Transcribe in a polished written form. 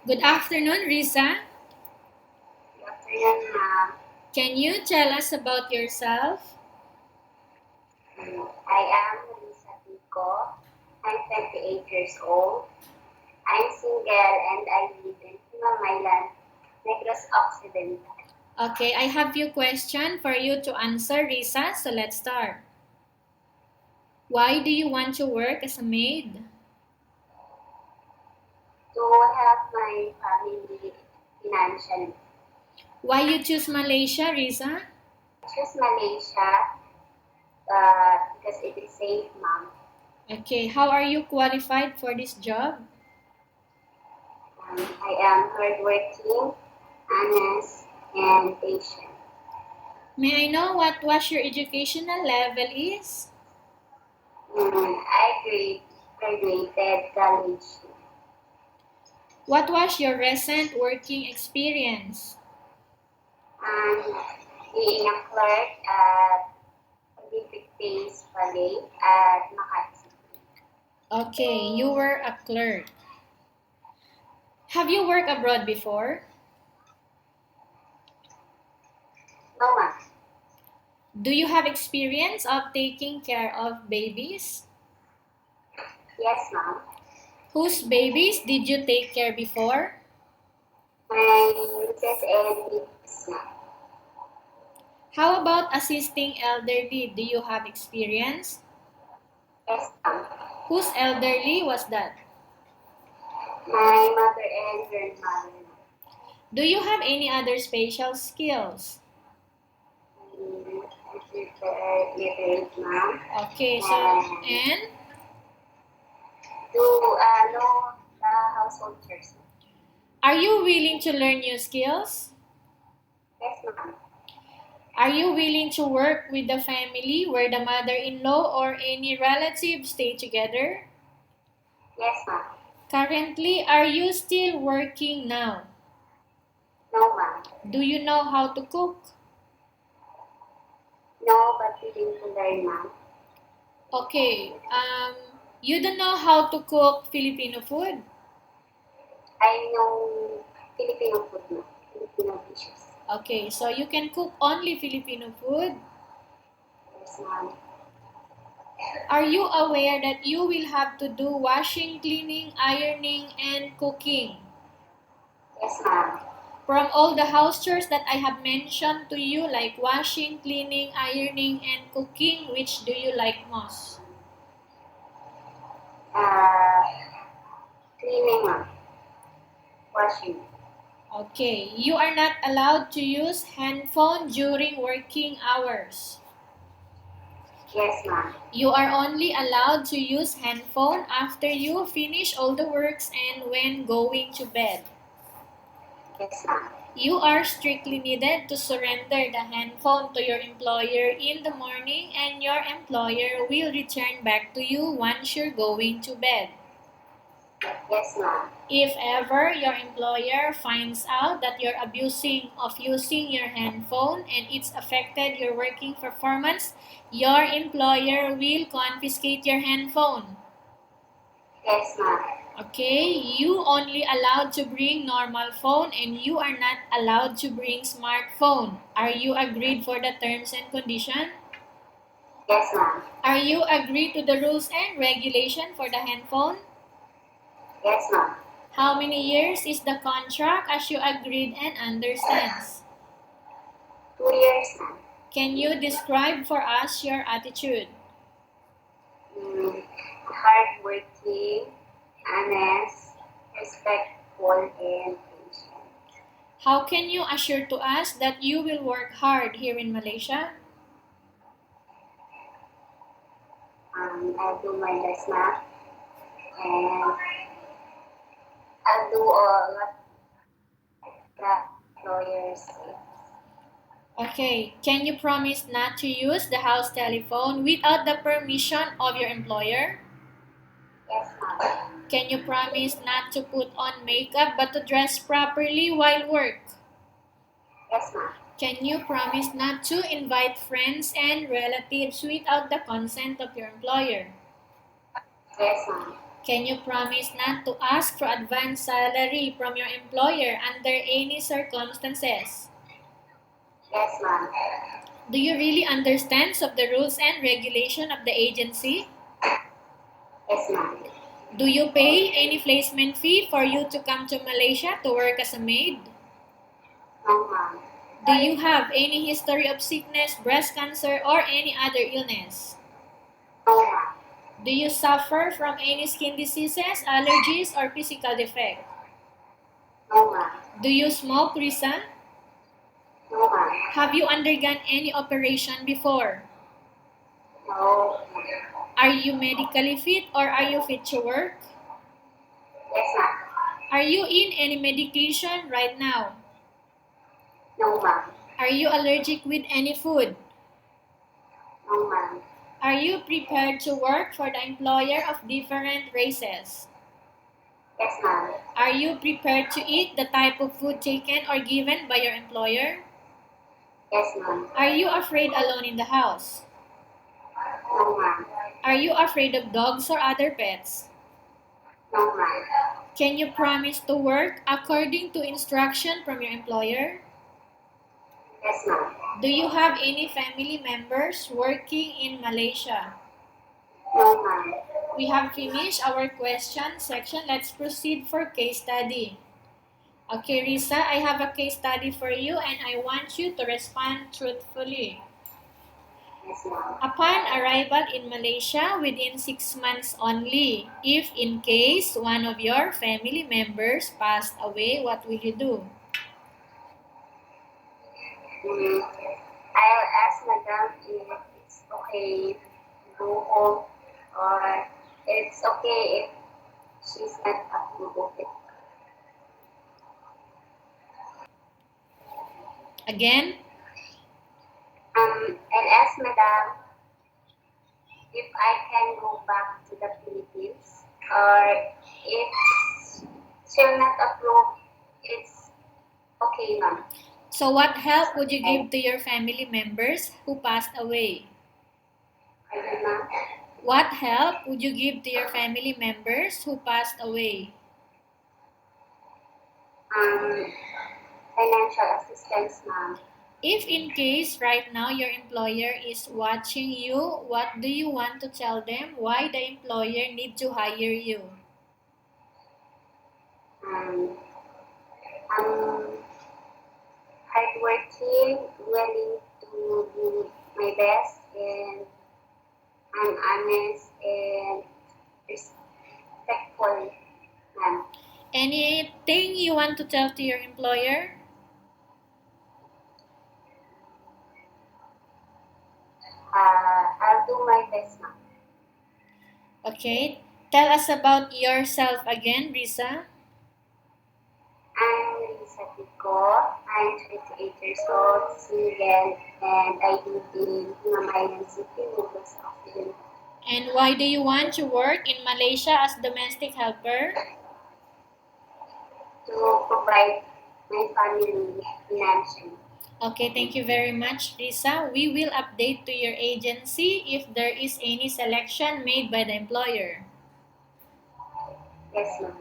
Good afternoon, Riza. Good afternoon, ma'am. Can you tell us about yourself? I am Riza Tico. I'm 28 years old. I'm single and I live in Himamaylan, Negros Occidental. Okay, I have few questions for you to answer, Riza. So let's start. Why do you want to work as a maid? To help my family financially. Why you choose Malaysia, Riza? Choose Malaysia because it is safe, ma'am. Okay, how are you qualified for this job? I am hardworking, honest, and patient. May I know what was your educational level is? I graduated college. What was your recent working experience? Um, Being a clerk at Olympic Base Ballet at Makati. Okay, you were a clerk. Have you worked abroad before? No, ma'am. Do you have experience of taking care of babies? Yes, ma'am. Whose babies did you take care before? My Mrs. and Miss, ma'am. How about assisting elderly? Do you have experience? Yes, ma'am. Whose elderly was that? My mother and grandmother. Do you have any other special skills? I prepare literate, ma'am. Okay, so And and do know the household chores. are you willing to learn new skills? Yes, ma'am. Are you willing to work with the family where the mother-in-law or any relative stay together? Yes, ma'am. Currently, are you still working now? No, ma'am. Do you know how to cook? No, but willing to learn, ma'am. Okay, you don't know how to cook Filipino food? I know Filipino food, ma'am. Filipino dishes. Okay, so you can cook only Filipino food. Yes, ma'am. Are you aware that you will have to do washing, cleaning, ironing, and cooking? Yes, ma'am. From all the house chores that I have mentioned to you, like washing, cleaning, ironing, and cooking, which do you like most? Uh, Cleaning, ma'am. Washing. Okay, you are not allowed to use handphone during working hours. Yes, ma'am. You are only allowed to use handphone after you finish all the works and when going to bed. Yes, ma'am. You are strictly needed to surrender the handphone to your employer in the morning and your employer will return back to you once you're going to bed. Yes, ma'am. If ever your employer finds out that you're abusing of using your handphone and it's affected your working performance, your employer will confiscate your handphone. Yes, ma'am. Okay, you only allowed to bring normal phone and you are not allowed to bring smartphone. Are you agreed for the terms and condition? Yes, ma'am. Are you agreed to the rules and regulation for the handphone? Yes, ma'am. How many years is the contract as you agreed and understands? 2 years, ma'am. Can you describe for us your attitude? Hardworking, honest, respectful, and patient. How can you assure to us that you will work hard here in Malaysia? I'll do my best, ma'am. And I'll do all what the lawyers say. Okay, can you promise not to use the house telephone without the permission of your employer? Yes, ma'am. Can you promise not to put on makeup but to dress properly while work? Yes, ma'am. Can you promise not to invite friends and relatives without the consent of your employer? Yes, ma'am. Can you promise not to ask for advance salary from your employer under any circumstances? Yes, ma'am. Do you really understand of the rules and regulation of the agency? Yes, ma'am. Do you pay any placement fee for you to come to Malaysia to work as a maid? No, ma'am. Do you have any history of sickness, breast cancer, or any other illness? No, ma'am. Do you suffer from any skin diseases, allergies, or physical defect? No, ma'am. Do you smoke, Riza? No, ma'am. Have you undergone any operation before? No, ma'am. Are you medically fit or are you fit to work? Yes, ma'am. Are you in any medication right now? No, ma'am. Are you allergic with any food? No, ma'am. Are you prepared to work for the employer of different races? Yes, ma'am. Are you prepared to eat the type of food taken or given by your employer? Yes, ma'am. Are you afraid alone in the house? No, ma'am. Are you afraid of dogs or other pets? No, ma'am. Can you promise to work according to instruction from your employer? Yes, ma'am. Do you have any family members working in Malaysia? No, ma'am. We have finished our question section. Let's proceed for case study. Okay, Riza, I have a case study for you and I want you to respond truthfully. Yes, ma'am. Upon arrival in Malaysia within 6 months only, if in case one of your family members passed away, what will you do? I'll ask madam if it's okay to go home or it's okay if she's not approved of it. Again, I'll ask madam if I can go back to the Philippines or if she'll not approve, it's okay, ma'am. so what help would you give to your family members who passed away? Pardon, ma'am. What help would you give to your family members who passed away? Financial assistance, ma'am. If in case right now your employer is watching you, what do you want to tell them why the employer need to hire you? Um, I'm hardworking, willing to do my best, and I'm honest and respectful, ma'am. Anything you want to tell to your employer? I'll do my best, ma'am. Okay. Tell us about yourself again, Riza. I'm Riza Tico. I'm 28 years old, single, and I live in Mamayan City, Negros Occidental. And why do you want to work in Malaysia as domestic helper? To provide my family financially. Okay, thank you very much, Riza. We will update to your agency if there is any selection made by the employer. Yes, ma'am.